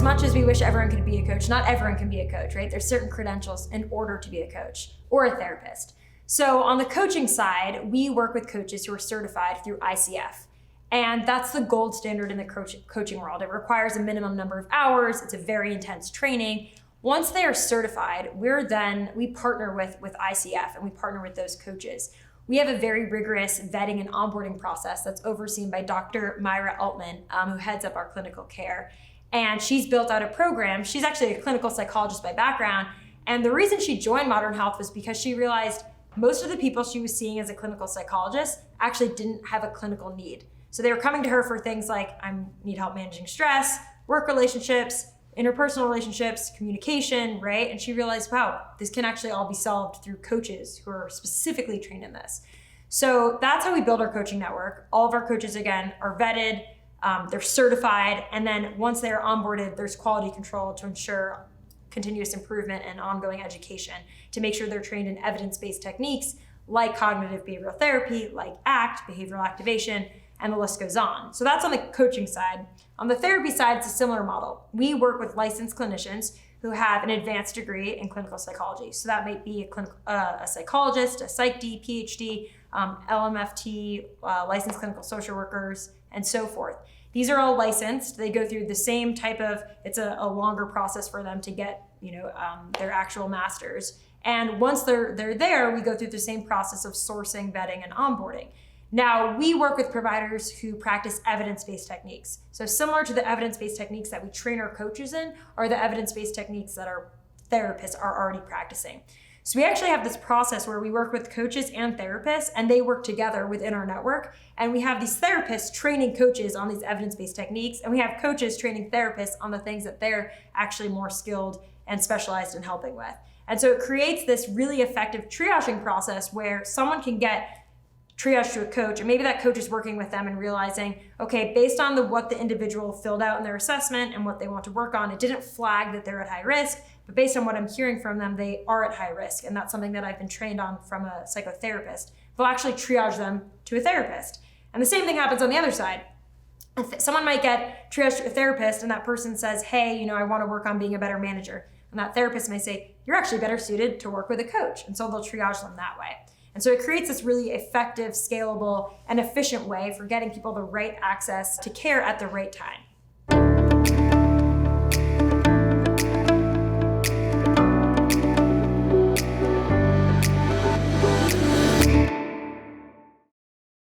much as we wish everyone could be a coach, not everyone can be a coach, right? There's certain credentials in order to be a coach or a therapist. So on the coaching side, we work with coaches who are certified through ICF. And that's the gold standard in the coaching world. It requires a minimum number of hours. It's a very intense training. Once they are certified, we partner with ICF and we partner with those coaches. We have a very rigorous vetting and onboarding process that's overseen by Dr. Myra Altman, who heads up our clinical care. And she's built out a program. She's actually a clinical psychologist by background. And the reason she joined Modern Health was because she realized most of the people she was seeing as a clinical psychologist actually didn't have a clinical need. So they were coming to her for things like, I need help managing stress, work relationships, interpersonal relationships, communication, right? And she realized, wow, this can actually all be solved through coaches who are specifically trained in this. So that's how we build our coaching network. All of our coaches, again, are vetted, they're certified, and then once they're onboarded, there's quality control to ensure continuous improvement and ongoing education to make sure they're trained in evidence-based techniques like cognitive behavioral therapy, like ACT, behavioral activation, and the list goes on. So that's on the coaching side. On the therapy side, it's a similar model. We work with licensed clinicians who have an advanced degree in clinical psychology. So that might be a psychologist, a PsyD, PhD, LMFT, licensed clinical social workers, and so forth. These are all licensed. They go through the same type of, it's a longer process for them to get their actual masters. And once they're there, we go through the same process of sourcing, vetting, and onboarding. Now, we work with providers who practice evidence-based techniques. So similar to the evidence-based techniques that we train our coaches in are the evidence-based techniques that our therapists are already practicing. So we actually have this process where we work with coaches and therapists, and they work together within our network. And we have these therapists training coaches on these evidence-based techniques, and we have coaches training therapists on the things that they're actually more skilled and specialized in helping with. And so it creates this really effective triaging process where someone can get triage to a coach, and maybe that coach is working with them and realizing, okay, based on what the individual filled out in their assessment and what they want to work on, it didn't flag that they're at high risk, but based on what I'm hearing from them, they are at high risk. And that's something that I've been trained on from a psychotherapist. They'll actually triage them to a therapist. And the same thing happens on the other side. Someone might get triaged to a therapist and that person says, hey, I want to work on being a better manager. And that therapist may say, you're actually better suited to work with a coach. And so they'll triage them that way. And so it creates this really effective, scalable, and efficient way for getting people the right access to care at the right time.